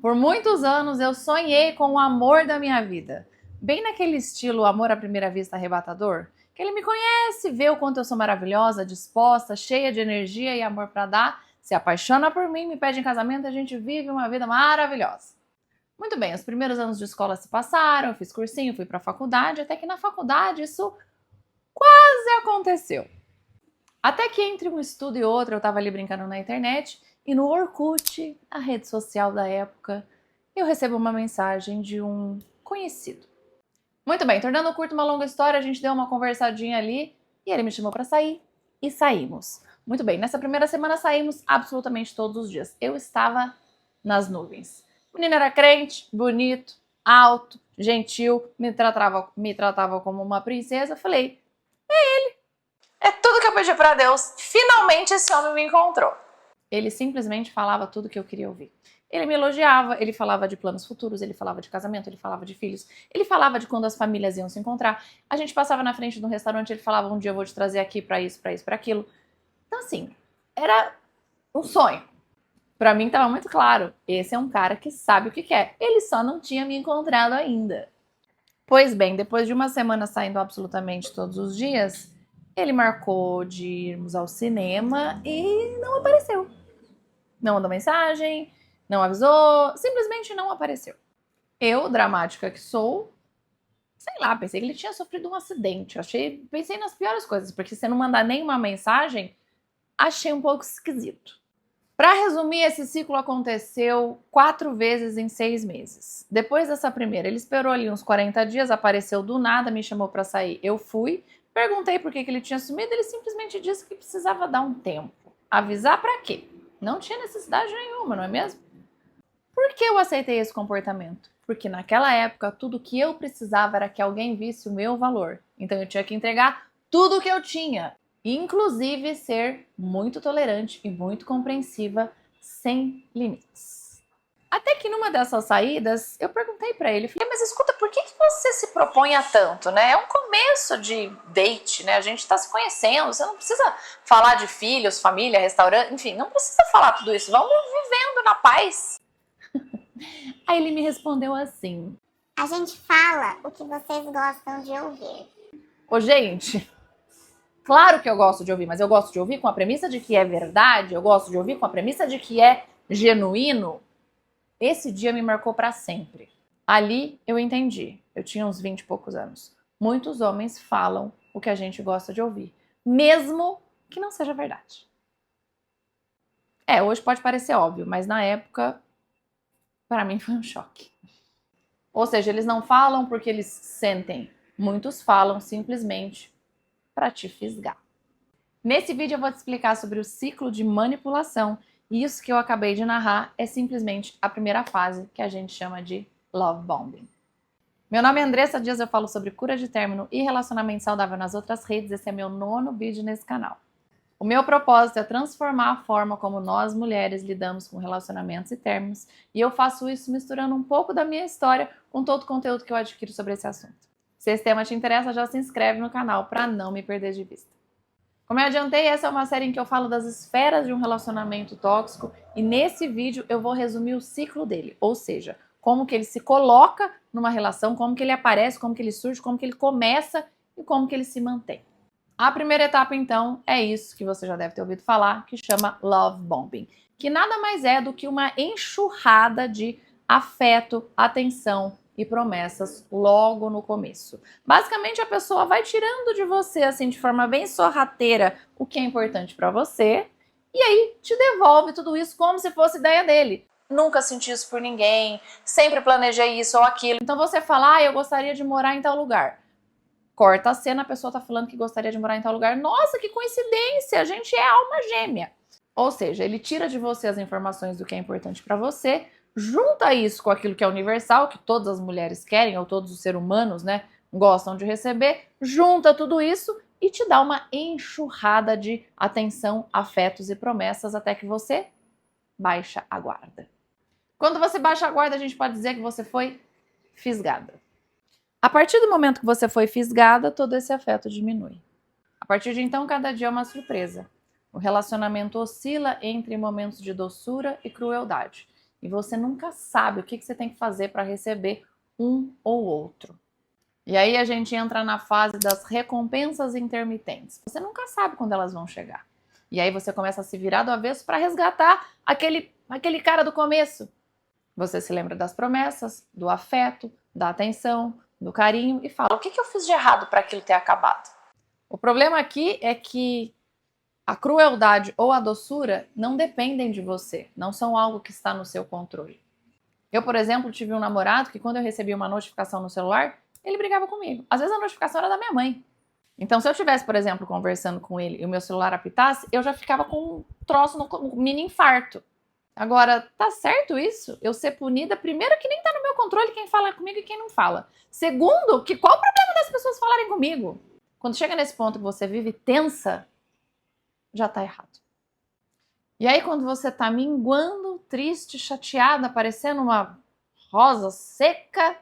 Por muitos anos eu sonhei com o amor da minha vida. Bem naquele estilo amor à primeira vista arrebatador. Que ele me conhece, vê o quanto eu sou maravilhosa, disposta, cheia de energia e amor para dar, se apaixona por mim, me pede em casamento e a gente vive uma vida maravilhosa. Muito bem, os primeiros anos de escola se passaram, eu fiz cursinho, fui para a faculdade, até que na faculdade isso quase aconteceu. Até que entre um estudo e outro eu estava ali brincando na internet e no Orkut, a rede social da época, eu recebo uma mensagem de um conhecido. Muito bem, tornando curto uma longa história, a gente deu uma conversadinha ali e ele me chamou para sair e saímos. Muito bem, nessa primeira semana saímos absolutamente todos os dias. Eu estava nas nuvens. O menino era crente, bonito, alto, gentil, me tratava como uma princesa. Falei, é ele. É tudo que eu pedi para Deus. Finalmente esse homem me encontrou. Ele simplesmente falava tudo que eu queria ouvir. Ele me elogiava, ele falava de planos futuros, ele falava de casamento, ele falava de filhos, ele falava de quando as famílias iam se encontrar. A gente passava na frente de um restaurante, ele falava, um dia eu vou te trazer aqui para isso, para aquilo. Então assim, era um sonho. Para mim estava muito claro, esse é um cara que sabe o que quer. Ele só não tinha me encontrado ainda. Pois bem, depois de uma semana saindo absolutamente todos os dias, ele marcou de irmos ao cinema e não apareceu. Não mandou mensagem, não avisou, simplesmente não apareceu. Eu, dramática que sou, sei lá, pensei que ele tinha sofrido um acidente. Pensei nas piores coisas, porque se não mandar nenhuma mensagem, achei um pouco esquisito. Para resumir, esse ciclo aconteceu 4 vezes em 6 meses. Depois dessa primeira, ele esperou ali uns 40 dias, apareceu do nada, me chamou para sair. Eu fui, perguntei por que ele tinha sumido, ele simplesmente disse que precisava dar um tempo. Avisar para quê? Não tinha necessidade nenhuma, não é mesmo? Por que eu aceitei esse comportamento? Porque naquela época, tudo que eu precisava era que alguém visse o meu valor. Então eu tinha que entregar tudo o que eu tinha. Inclusive ser muito tolerante e muito compreensiva, sem limites. Até que numa dessas saídas, eu perguntei pra ele, falei, mas escuta, por que você se propõe a tanto, né? É um começo de date, né? A gente tá se conhecendo, você não precisa falar de filhos, família, restaurante, enfim, não precisa falar tudo isso, vamos vivendo na paz. Aí ele me respondeu assim, a gente fala o que vocês gostam de ouvir. Ô, gente, claro que eu gosto de ouvir, mas eu gosto de ouvir com a premissa de que é verdade, eu gosto de ouvir com a premissa de que é genuíno. Esse dia me marcou para sempre. Ali eu entendi, eu tinha uns 20 e poucos anos. Muitos homens falam o que a gente gosta de ouvir, mesmo que não seja verdade. Hoje pode parecer óbvio, mas na época, para mim foi um choque. Ou seja, eles não falam porque eles sentem, muitos falam simplesmente para te fisgar. Nesse vídeo eu vou te explicar sobre o ciclo de manipulação e isso que eu acabei de narrar é simplesmente a primeira fase que a gente chama de love bombing. Meu nome é Andressa Dias, eu falo sobre cura de término e relacionamento saudável nas outras redes, esse é meu 9º vídeo nesse canal. O meu propósito é transformar a forma como nós mulheres lidamos com relacionamentos e términos e eu faço isso misturando um pouco da minha história com todo o conteúdo que eu adquiro sobre esse assunto. Se esse tema te interessa, já se inscreve no canal para não me perder de vista. Como eu adiantei, essa é uma série em que eu falo das esferas de um relacionamento tóxico e nesse vídeo eu vou resumir o ciclo dele, ou seja, como que ele se coloca numa relação, como que ele aparece, como que ele surge, como que ele começa e como que ele se mantém. A primeira etapa, então, é isso que você já deve ter ouvido falar, que chama love bombing, que nada mais é do que uma enxurrada de afeto, atenção e promessas logo no começo. Basicamente, a pessoa vai tirando de você, assim, de forma bem sorrateira, o que é importante para você, e aí te devolve tudo isso como se fosse ideia dele. Nunca senti isso por ninguém, sempre planejei isso ou aquilo. Então você fala, eu gostaria de morar em tal lugar. Corta a cena, a pessoa tá falando que gostaria de morar em tal lugar. Nossa, que coincidência, a gente é alma gêmea. Ou seja, ele tira de você as informações do que é importante para você, junta isso com aquilo que é universal, que todas as mulheres querem, ou todos os seres humanos, né, gostam de receber, junta tudo isso e te dá uma enxurrada de atenção, afetos e promessas até que você baixa a guarda. Quando você baixa a guarda, a gente pode dizer que você foi fisgada. A partir do momento que você foi fisgada, todo esse afeto diminui. A partir de então, cada dia é uma surpresa. O relacionamento oscila entre momentos de doçura e crueldade. e você nunca sabe o que você tem que fazer para receber um ou outro. E aí a gente entra na fase das recompensas intermitentes. Você nunca sabe quando elas vão chegar. E aí você começa a se virar do avesso para resgatar aquele cara do começo. Você se lembra das promessas, do afeto, da atenção, do carinho e fala: o que eu fiz de errado para aquilo ter acabado? O problema aqui é que a crueldade ou a doçura não dependem de você, não são algo que está no seu controle. Eu, por exemplo, tive um namorado que quando eu recebia uma notificação no celular, ele brigava comigo. Às vezes a notificação era da minha mãe. Então, se eu estivesse, por exemplo, conversando com ele e o meu celular apitasse, eu já ficava com um troço no mini infarto. Agora, tá certo isso? Eu ser punida, primeiro, que nem tá no meu controle quem fala comigo e quem não fala. Segundo, que qual o problema das pessoas falarem comigo? Quando chega nesse ponto que você vive tensa, já tá errado. E aí, quando você tá minguando, triste, chateada, parecendo uma rosa seca,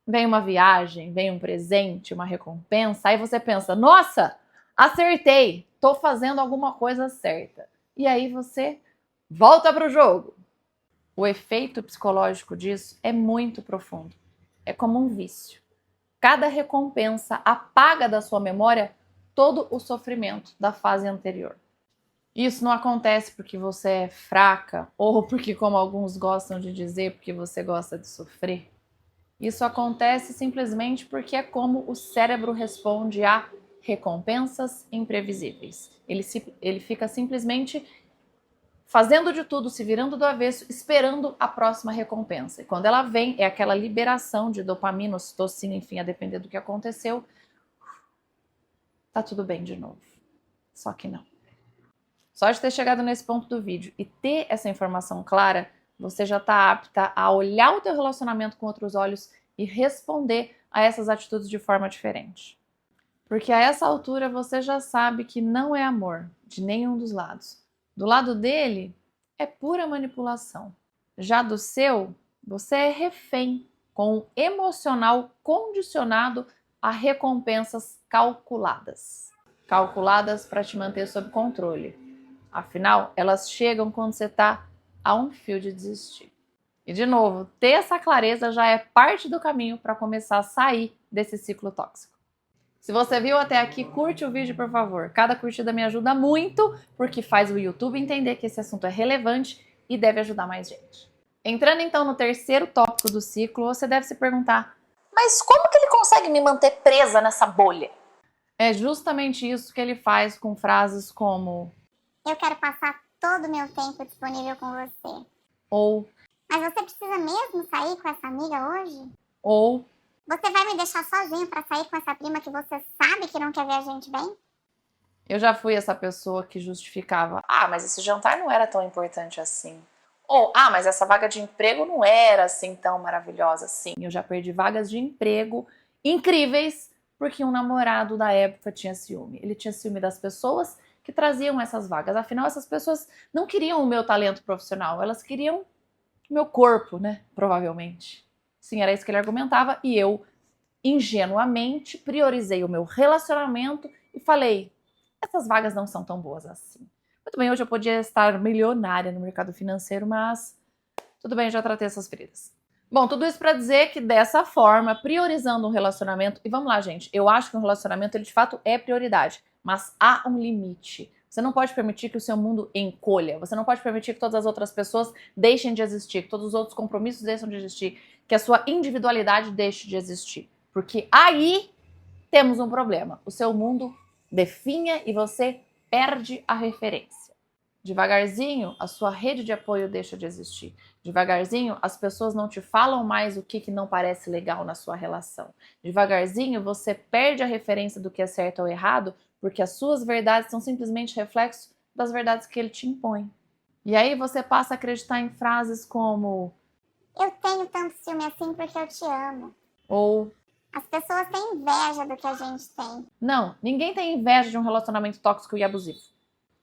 vem uma viagem, vem um presente, uma recompensa, aí você pensa: nossa, acertei, tô fazendo alguma coisa certa. E aí você volta pro jogo. O efeito psicológico disso é muito profundo. É como um vício. Cada recompensa apaga da sua memória todo o sofrimento da fase anterior. Isso não acontece porque você é fraca ou porque, como alguns gostam de dizer, porque você gosta de sofrer. Isso acontece simplesmente porque é como o cérebro responde a recompensas imprevisíveis. Ele fica simplesmente fazendo de tudo, se virando do avesso, esperando a próxima recompensa. E quando ela vem, é aquela liberação de dopamina, ocitocina, enfim, a depender do que aconteceu, tá tudo bem de novo. Só que não. Só de ter chegado nesse ponto do vídeo e ter essa informação clara, você já está apta a olhar o teu relacionamento com outros olhos e responder a essas atitudes de forma diferente. Porque a essa altura você já sabe que não é amor de nenhum dos lados. Do lado dele é pura manipulação. Já do seu, você é refém, com um emocional condicionado a recompensas calculadas. Calculadas para te manter sob controle. Afinal, elas chegam quando você está a um fio de desistir. E, de novo, ter essa clareza já é parte do caminho para começar a sair desse ciclo tóxico. Se você viu até aqui, curte o vídeo, por favor. Cada curtida me ajuda muito, porque faz o YouTube entender que esse assunto é relevante e deve ajudar mais gente. Entrando então no terceiro tópico do ciclo, você deve se perguntar: mas como que ele consegue me manter presa nessa bolha? É justamente isso que ele faz com frases como: eu quero passar todo o meu tempo disponível com você. Ou: mas você precisa mesmo sair com essa amiga hoje? Ou: você vai me deixar sozinho pra sair com essa prima que você sabe que não quer ver a gente bem? Eu já fui essa pessoa que justificava: mas esse jantar não era tão importante assim. Ou: mas essa vaga de emprego não era assim tão maravilhosa assim. Eu já perdi vagas de emprego incríveis porque um namorado da época tinha ciúme. Ele tinha ciúme das pessoas que traziam essas vagas. Afinal, essas pessoas não queriam o meu talento profissional, elas queriam o meu corpo, né? Provavelmente. Sim, era isso que ele argumentava, e eu, ingenuamente, priorizei o meu relacionamento e falei: essas vagas não são tão boas assim. Muito bem, hoje eu podia estar milionária no mercado financeiro, mas tudo bem, eu já tratei essas feridas. Bom, tudo isso para dizer que dessa forma, priorizando um relacionamento, e vamos lá, gente, eu acho que um relacionamento, ele de fato é prioridade, mas há um limite. Você não pode permitir que o seu mundo encolha, você não pode permitir que todas as outras pessoas deixem de existir, que todos os outros compromissos deixem de existir, que a sua individualidade deixe de existir. Porque aí temos um problema. O seu mundo definha e você perde a referência. Devagarzinho, a sua rede de apoio deixa de existir. Devagarzinho, as pessoas não te falam mais o que não parece legal na sua relação. Devagarzinho, você perde a referência do que é certo ou errado, porque as suas verdades são simplesmente reflexo das verdades que ele te impõe. E aí você passa a acreditar em frases como: eu tenho tanto ciúme assim porque eu te amo. Ou: as pessoas têm inveja do que a gente tem. Não, ninguém tem inveja de um relacionamento tóxico e abusivo.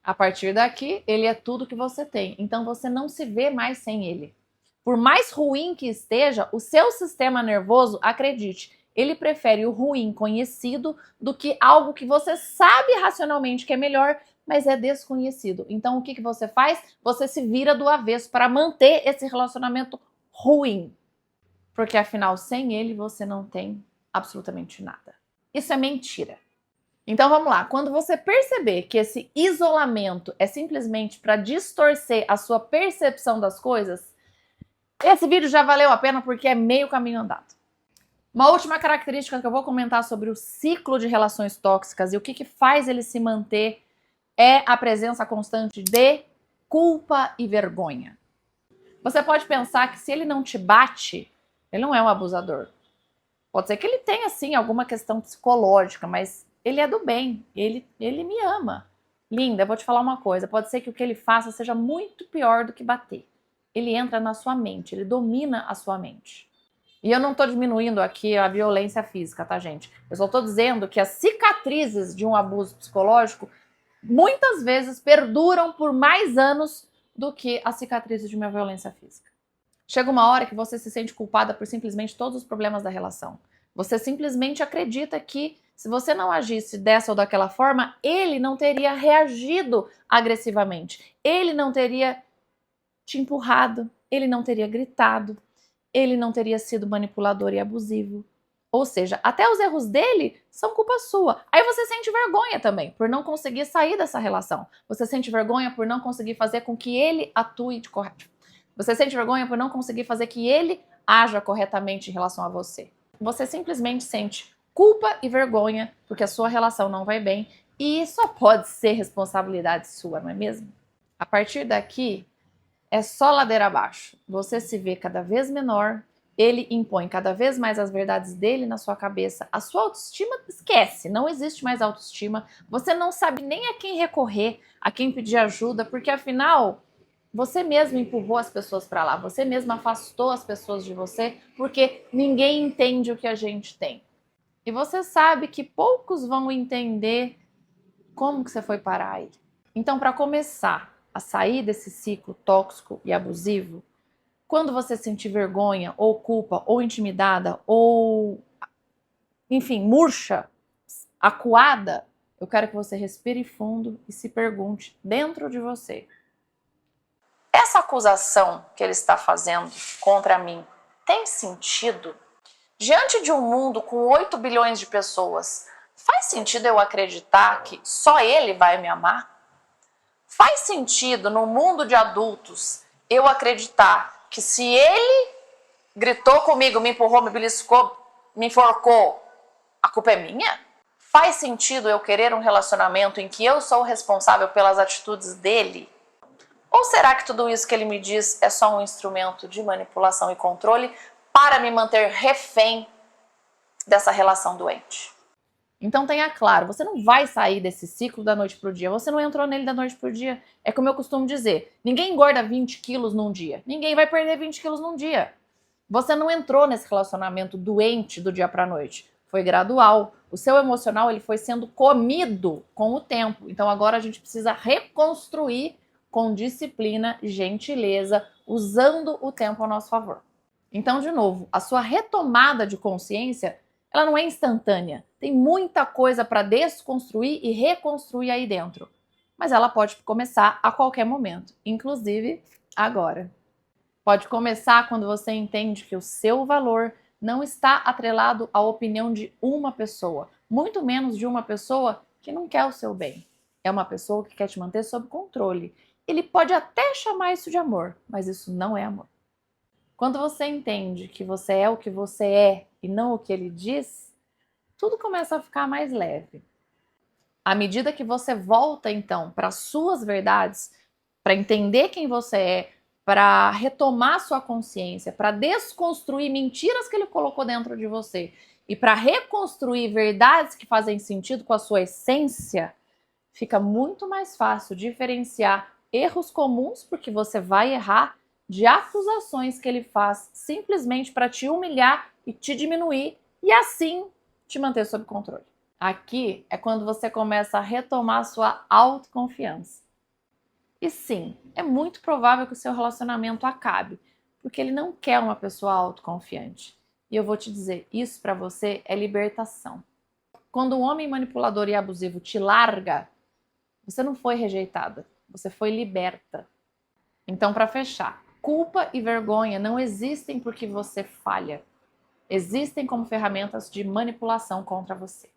A partir daqui, ele é tudo que você tem, então você não se vê mais sem ele. Por mais ruim que esteja, o seu sistema nervoso, acredite, ele prefere o ruim conhecido do que algo que você sabe racionalmente que é melhor, mas é desconhecido. Então, o que você faz? Você se vira do avesso para manter esse relacionamento ruim. Porque, afinal, sem ele, você não tem absolutamente nada. Isso é mentira. Então, vamos lá. Quando você perceber que esse isolamento é simplesmente para distorcer a sua percepção das coisas, esse vídeo já valeu a pena porque é meio caminho andado. Uma última característica que eu vou comentar sobre o ciclo de relações tóxicas e o que faz ele se manter é a presença constante de culpa e vergonha. Você pode pensar que se ele não te bate, ele não é um abusador. Pode ser que ele tenha, sim, alguma questão psicológica, mas ele é do bem, ele me ama. Linda, eu vou te falar uma coisa, pode ser que o que ele faça seja muito pior do que bater. Ele entra na sua mente, ele domina a sua mente. E eu não estou diminuindo aqui a violência física, tá, gente? Eu só estou dizendo que as cicatrizes de um abuso psicológico muitas vezes perduram por mais anos do que as cicatrizes de uma violência física. Chega uma hora que você se sente culpada por simplesmente todos os problemas da relação. Você simplesmente acredita que se você não agisse dessa ou daquela forma, ele não teria reagido agressivamente. Ele não teria te empurrado, ele não teria gritado, ele não teria sido manipulador e abusivo. Ou seja, até os erros dele são culpa sua. Aí você sente vergonha também por não conseguir sair dessa relação. Você sente vergonha por não conseguir fazer com que ele atue de correto. Você sente vergonha por não conseguir fazer que ele haja corretamente em relação a você. Você simplesmente sente culpa e vergonha porque a sua relação não vai bem e só pode ser responsabilidade sua, não é mesmo? A partir daqui, é só ladeira abaixo. Você se vê cada vez menor, ele impõe cada vez mais as verdades dele na sua cabeça. A sua autoestima esquece, não existe mais autoestima. Você não sabe nem a quem recorrer, a quem pedir ajuda, porque afinal, você mesmo empurrou as pessoas para lá, você mesmo afastou as pessoas de você, porque ninguém entende o que a gente tem. E você sabe que poucos vão entender como que você foi parar aí. Então, para começar a sair desse ciclo tóxico e abusivo, quando você sentir vergonha, ou culpa, ou intimidada, ou, enfim, murcha, acuada, eu quero que você respire fundo e se pergunte dentro de você: essa acusação que ele está fazendo contra mim tem sentido? Diante de um mundo com 8 bilhões de pessoas, faz sentido eu acreditar que só ele vai me amar? Faz sentido, no mundo de adultos, eu acreditar que se ele gritou comigo, me empurrou, me beliscou, me enforcou, a culpa é minha? Faz sentido eu querer um relacionamento em que eu sou o responsável pelas atitudes dele? Ou será que tudo isso que ele me diz é só um instrumento de manipulação e controle para me manter refém dessa relação doente? Então tenha claro, você não vai sair desse ciclo da noite pro dia, você não entrou nele da noite pro dia. É como eu costumo dizer, ninguém engorda 20 quilos num dia, ninguém vai perder 20 quilos num dia. Você não entrou nesse relacionamento doente do dia pra noite, foi gradual. O seu emocional ele foi sendo comido com o tempo, então agora a gente precisa reconstruir com disciplina e gentileza, usando o tempo ao nosso favor. Então, de novo, a sua retomada de consciência ela não é instantânea. Tem muita coisa para desconstruir e reconstruir aí dentro. Mas ela pode começar a qualquer momento, inclusive agora. Pode começar quando você entende que o seu valor não está atrelado à opinião de uma pessoa, muito menos de uma pessoa que não quer o seu bem. É uma pessoa que quer te manter sob controle. Ele pode até chamar isso de amor, mas isso não é amor. Quando você entende que você é o que você é e não o que ele diz, tudo começa a ficar mais leve. À medida que você volta, então, para as suas verdades, para entender quem você é, para retomar sua consciência, para desconstruir mentiras que ele colocou dentro de você e para reconstruir verdades que fazem sentido com a sua essência, fica muito mais fácil diferenciar erros comuns, porque você vai errar, de acusações que ele faz simplesmente para te humilhar e te diminuir e assim te manter sob controle. Aqui é quando você começa a retomar sua autoconfiança. E sim, é muito provável que o seu relacionamento acabe, porque ele não quer uma pessoa autoconfiante. E eu vou te dizer, isso para você é libertação. Quando um homem manipulador e abusivo te larga, Você não foi rejeitada, você foi liberta. Então, para fechar, culpa e vergonha não existem porque você falha. Existem como ferramentas de manipulação contra você.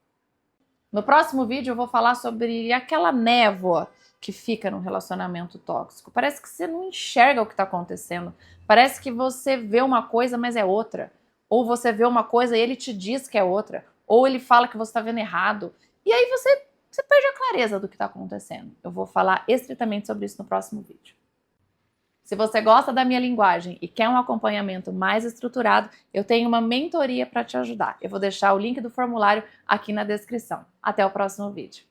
No próximo vídeo eu vou falar sobre aquela névoa que fica num relacionamento tóxico. Parece que você não enxerga o que está acontecendo. Parece que você vê uma coisa, mas é outra. Ou você vê uma coisa e ele te diz que é outra. Ou ele fala que você está vendo errado. E aí você perde a clareza do que está acontecendo. Eu vou falar estritamente sobre isso no próximo vídeo. Se você gosta da minha linguagem e quer um acompanhamento mais estruturado, eu tenho uma mentoria para te ajudar. Eu vou deixar o link do formulário aqui na descrição. Até o próximo vídeo.